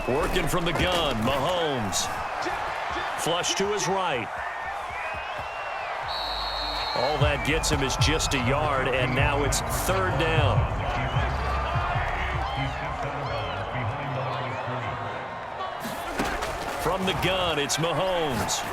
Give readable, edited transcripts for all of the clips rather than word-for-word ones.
Working from the gun, Mahomes. Flush to his right. All that gets him is just a yard, and now it's third down. From the gun, it's Mahomes.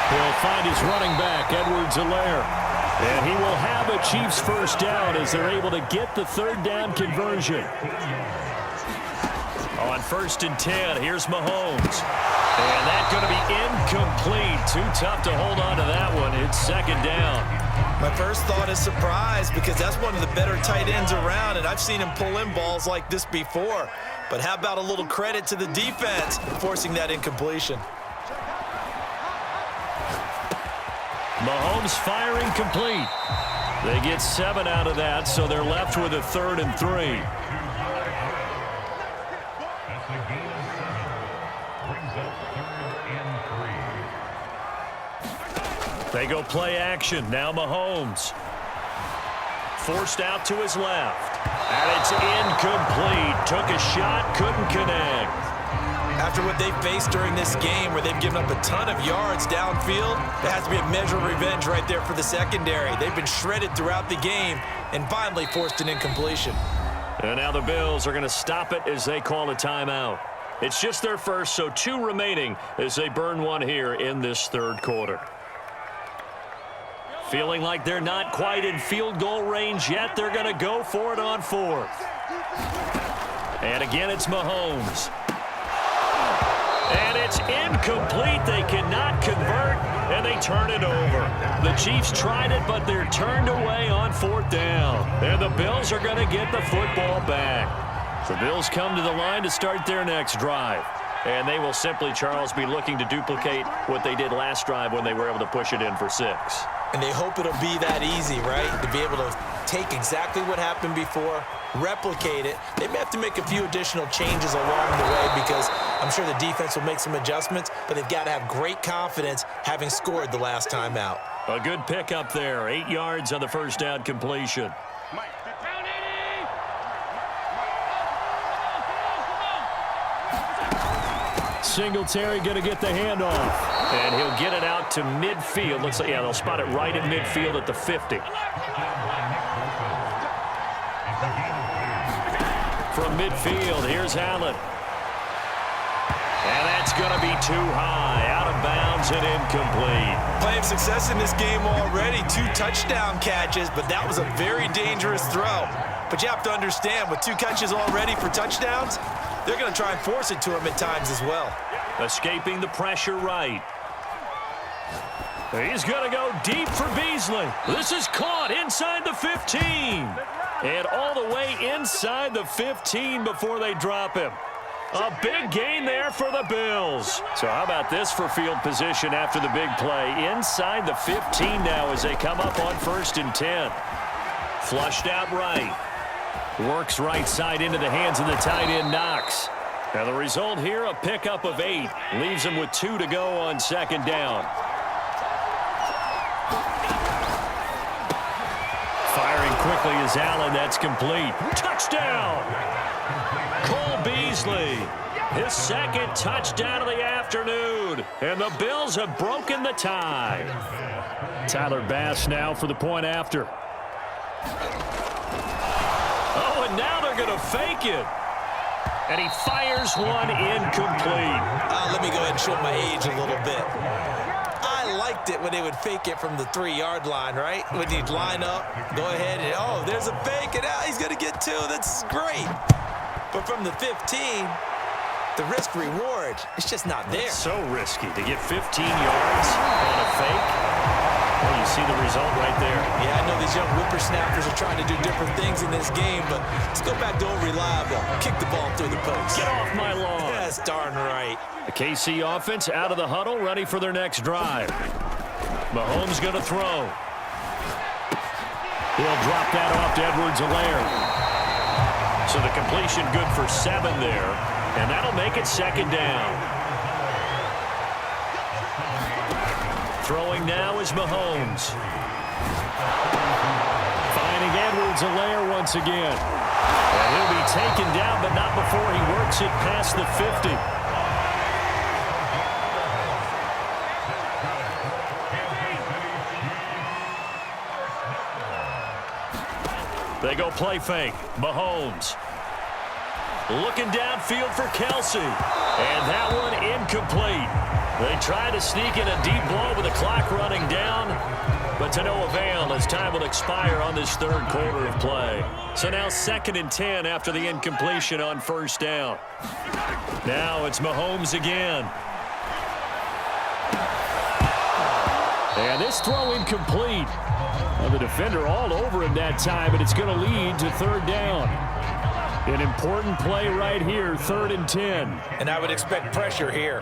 He'll find his running back, Edwards-Helaire. And he will have a Chiefs first down as they're able to get the third down conversion. On 1st and 10, here's Mahomes. And that's going to be incomplete. Too tough to hold on to that one. It's second down. My first thought is surprise because that's one of the better tight ends around, and I've seen him pull in balls like this before. But how about a little credit to the defense forcing that incompletion? Mahomes firing complete. They get 7 out of that, so they're left with a 3rd and 3. They go play action. Now Mahomes. Forced out to his left. And it's incomplete. Took a shot, couldn't connect. After what they faced during this game where they've given up a ton of yards downfield, there has to be a measure of revenge right there for the secondary. They've been shredded throughout the game and finally forced an incompletion. And now the Bills are going to stop it as they call a timeout. It's just their first, so 2 remaining as they burn one here in this third quarter. Feeling like they're not quite in field goal range yet, they're going to go for it on 4th. And again, it's Mahomes. And it's incomplete. They cannot convert, and they turn it over. The Chiefs tried it, but they're turned away on 4th down. And the Bills are going to get the football back. The Bills come to the line to start their next drive. And they will simply, Charles, be looking to duplicate what they did last drive when they were able to push it in for 6. And they hope it'll be that easy, right? To be able to take exactly what happened before, replicate it. They may have to make a few additional changes along the way because I'm sure the defense will make some adjustments, but they've got to have great confidence having scored the last time out. A good pick up there. 8 yards on the first down completion. Singletary going to get the handoff. And he'll get it out to midfield. Looks like, yeah, they'll spot it right in midfield at the 50. From midfield, here's Allen. And that's going to be too high. Out of bounds and incomplete. Plenty of success in this game already. 2 touchdown catches, but that was a very dangerous throw. But you have to understand, with 2 catches already for touchdowns, they're going to try and force it to him at times as well. Escaping the pressure right. He's going to go deep for Beasley. This is caught inside the 15. And all the way inside the 15 before they drop him. A big gain there for the Bills. So how about this for field position after the big play? Inside the 15 now as they come up on 1st and 10. Flushed out right. Works right side into the hands of the tight end, Knox. Now the result here, a pickup of 8. Leaves them with 2 to go on 2nd down. Firing quickly is Allen. That's complete. Touchdown! Cole Beasley. His 2nd touchdown of the afternoon. And the Bills have broken the tie. Tyler Bass now for the point after. Oh, and now they're going to fake it. And he fires one incomplete. Let me go ahead and show my age a little bit. I liked it when they would fake it from the 3-yard line, right? When he'd line up, go ahead, and oh, there's a fake, and now he's going to get 2. That's great. But from the 15, the risk-reward, it's just not there. It's so risky to get 15 yards on a fake. Well, you see the result right there. Yeah, I know these young whippersnappers are trying to do different things in this game, but let's go back to old reliable. Kick the ball through the post. Get off my lawn. That's darn right. The KC offense out of the huddle, ready for their next drive. Mahomes going to throw. He'll drop that off to Edwards-Helaire. So the completion good for 7 there, and that'll make it 2nd down. Throwing now is Mahomes. Finding Edwards-Helaire once again. And he'll be taken down, but not before he makes it past the 50. They go play fake. Mahomes. Looking downfield for Kelsey. And that one incomplete. They try to sneak in a deep ball with the clock running down, but to no avail as time will expire on this third quarter of play. So now 2nd and 10 after the incompletion on first down. Now it's Mahomes again. And this throw incomplete. Well, the defender all over him that time, but it's going to lead to third down. An important play right here, 3rd and 10. And I would expect pressure here.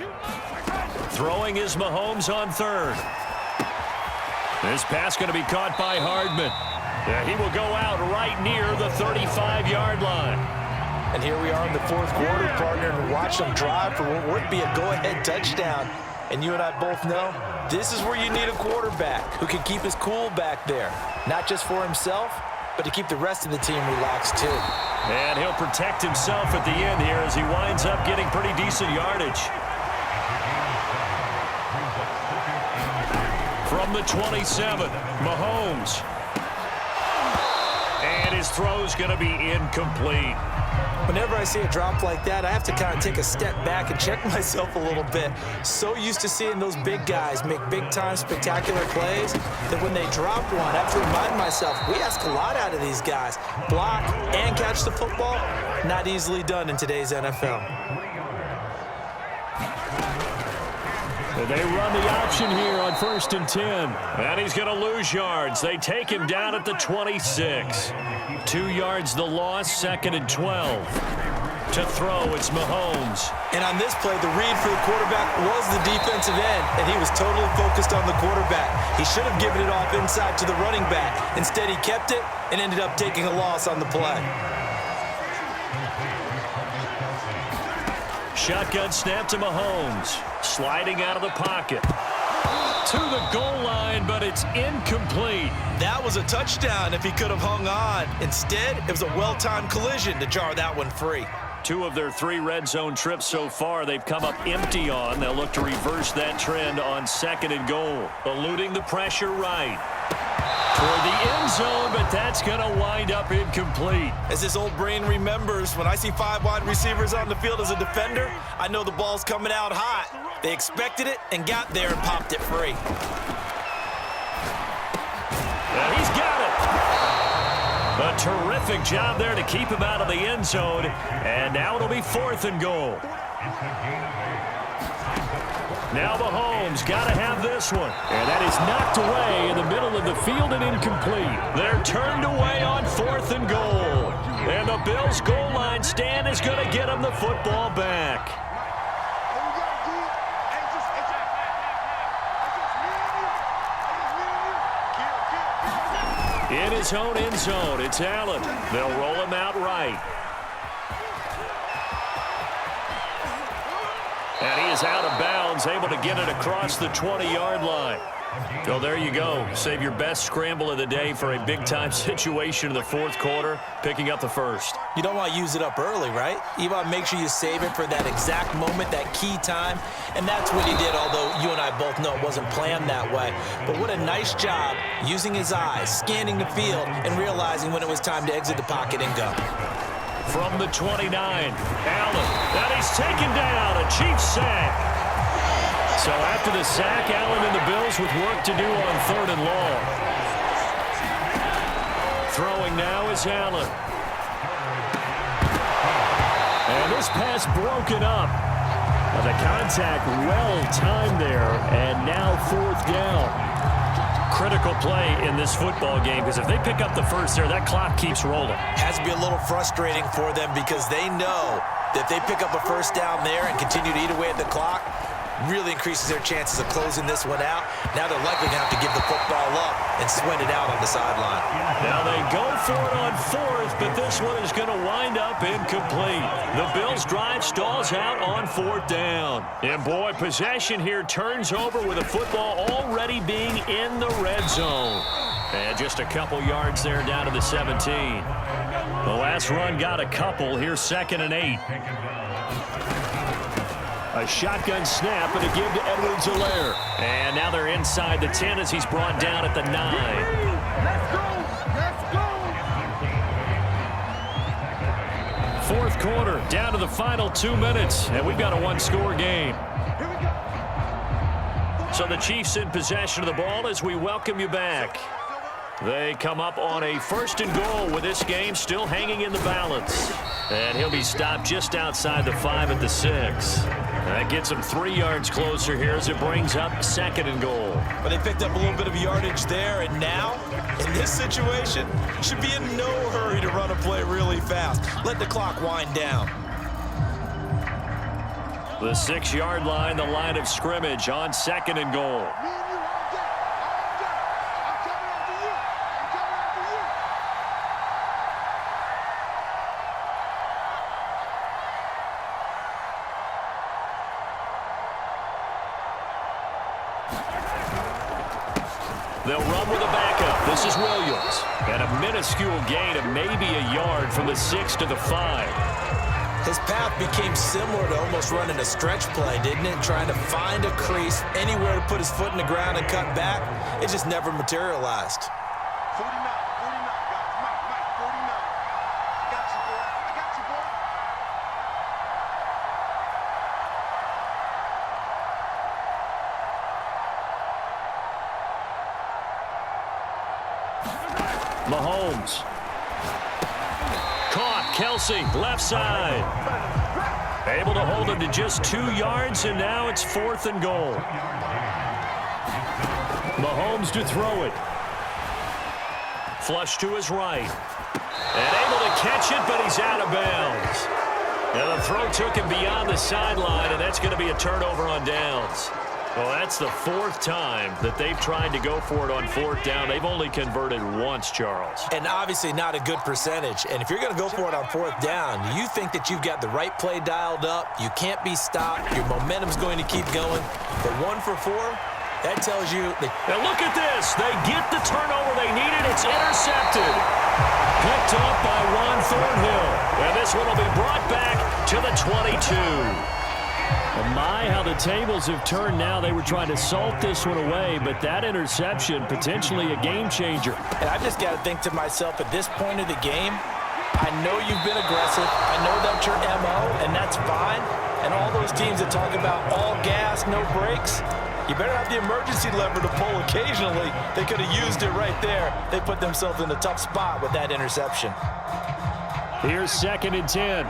Throwing is Mahomes on 3rd. This pass going to be caught by Hardman. Yeah, he will go out right near the 35-yard line. And here we are in the 4th quarter, partner, and watch them drive for what would be a go-ahead touchdown. And you and I both know this is where you need a quarterback who can keep his cool back there. Not just for himself, but to keep the rest of the team relaxed too. And he'll protect himself at the end here as he winds up getting pretty decent yardage. From the 27, Mahomes. And his throw's going to be incomplete. Whenever I see a drop like that, I have to kind of take a step back and check myself a little bit. So used to seeing those big guys make big-time spectacular plays that when they drop one, I have to remind myself, we ask a lot out of these guys. Block and catch the football, not easily done in today's NFL. They run the option here on 1st and 10. And he's going to lose yards. They take him down at the 26. 2 yards the loss, 2nd and 12. To throw, it's Mahomes. And on this play, the read for the quarterback was the defensive end, and he was totally focused on the quarterback. He should have given it off inside to the running back. Instead, he kept it and ended up taking a loss on the play. Shotgun snap to Mahomes. Sliding out of the pocket. To the goal line, but it's incomplete. That was a touchdown if he could have hung on. Instead, it was a well-timed collision to jar that one free. 2 of their 3 red zone trips so far they've come up empty on. They'll look to reverse that trend on 2nd and goal. Eluding the pressure right. Toward the end zone, but that's going to wind up incomplete. As this old brain remembers, when I see 5 wide receivers on the field as a defender, I know the ball's coming out hot. They expected it and got there and popped it free. And he's got it. A terrific job there to keep him out of the end zone. And now it'll be 4th and goal. Now Mahomes got to have this one. And that is knocked away in the middle of the field and incomplete. They're turned away on 4th and goal. And the Bills' goal line stand is going to get them the football back. In his own end zone, it's Allen. They'll roll him out right. And he is out of bounds, able to get it across the 20-yard line. So there you go. Save your best scramble of the day for a big-time situation in the 4th quarter, picking up the 1st. You don't want to use it up early, right? You want to make sure you save it for that exact moment, that key time. And that's what he did, although you and I both know it wasn't planned that way. But what a nice job using his eyes, scanning the field, and realizing when it was time to exit the pocket and go. From the 29, Allen. And he's taken down. A Chiefs sack. So after the sack, Allen and the Bills with work to do on 3rd and long. Throwing now is Allen. And this pass broken up. The contact well timed there, and now 4th down. Critical play in this football game, because if they pick up the 1st there, that clock keeps rolling. Has to be a little frustrating for them because they know that if they pick up a 1st down there and continue to eat away at the clock, really increases their chances of closing this one out. Now they're likely going to have to give the football up and sweat it out on the sideline. Now they go for it on 4th, but this one is going to wind up incomplete. The Bills' drive stalls out on 4th down. And boy, possession here turns over with the football already being in the red zone. And just a couple yards there down to the 17. The last run got a couple. Here's 2nd and 8. A shotgun snap and a give to Edwards-Helaire. And now they're inside the 10 as he's brought down at the 9. Let's go! Fourth quarter, down to the final 2 minutes, and we've got a one-score game. So the Chiefs in possession of the ball as we welcome you back. They come up on a 1st and goal with this game still hanging in the balance. And he'll be stopped just outside the 5 at the 6. That gets him 3 yards closer here as it brings up 2nd and goal. But they picked up a little bit of yardage there, and now, in this situation, should be in no hurry to run a play really fast. Let the clock wind down. The 6-yard line, the line of scrimmage on 2nd and goal. They'll run with a backup. This is Williams. And a minuscule gain of maybe a yard from the 6 to the 5. His path became similar to almost running a stretch play, didn't it? Trying to find a crease, anywhere to put his foot in the ground and cut back. It just never materialized. 49, guys. Mike, 49. I got you, boy. Mahomes. Caught. Kelsey, left side. Able to hold him to just 2 yards, and now it's 4th and goal. Mahomes to throw it. Flush to his right. And able to catch it, but he's out of bounds. Now the throw took him beyond the sideline, and that's going to be a turnover on downs. Well, that's the 4th time that they've tried to go for it on 4th down. They've only converted once, Charles. And obviously not a good percentage. And if you're going to go for it on 4th down, you think that you've got the right play dialed up. You can't be stopped. Your momentum's going to keep going. But 1 for 4, that tells you that. Now look at this. They get the turnover they needed. It's intercepted. Picked up by Juan Thornhill. And this one will be brought back to the 22. Well, my, how the tables have turned now. They were trying to salt this one away, but that interception, potentially a game changer. And I've just got to think to myself, at this point of the game, I know you've been aggressive. I know that's your MO, and that's fine. And all those teams that talk about all gas, no brakes, you better have the emergency lever to pull occasionally. They could have used it right there. They put themselves in a tough spot with that interception. Here's 2nd and 10.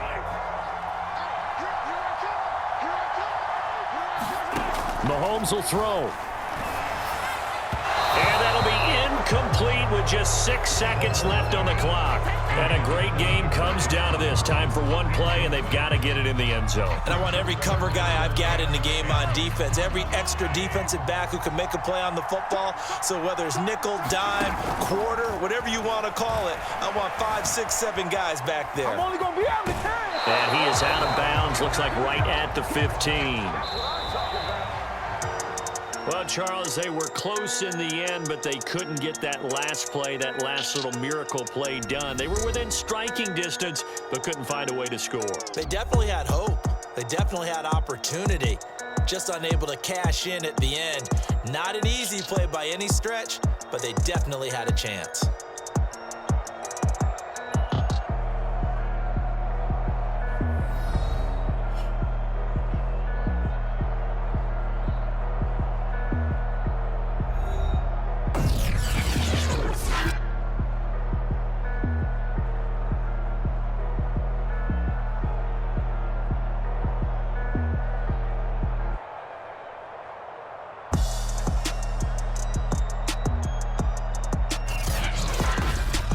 Mahomes will throw. And that'll be incomplete with just 6 seconds left on the clock. And a great game comes down to this. Time for one play, and they've got to get it in the end zone. And I want every cover guy I've got in the game on defense, every extra defensive back who can make a play on the football. So whether it's nickel, dime, quarter, whatever you want to call it, I want 5, 6, 7 guys back there. I'm only going to be able to 10. And he is out of bounds, looks like right at the 15. Well, Charles, they were close in the end, but they couldn't get that last play, that last little miracle play done. They were within striking distance, but couldn't find a way to score. They definitely had hope. They definitely had opportunity. Just unable to cash in at the end. Not an easy play by any stretch, but they definitely had a chance.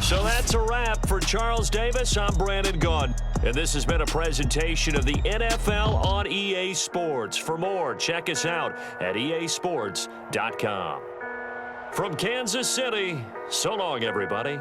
So that's a wrap for Charles Davis. I'm Brandon Gunn. And this has been a presentation of the NFL on EA Sports. For more, check us out at easports.com. From Kansas City, so long, everybody.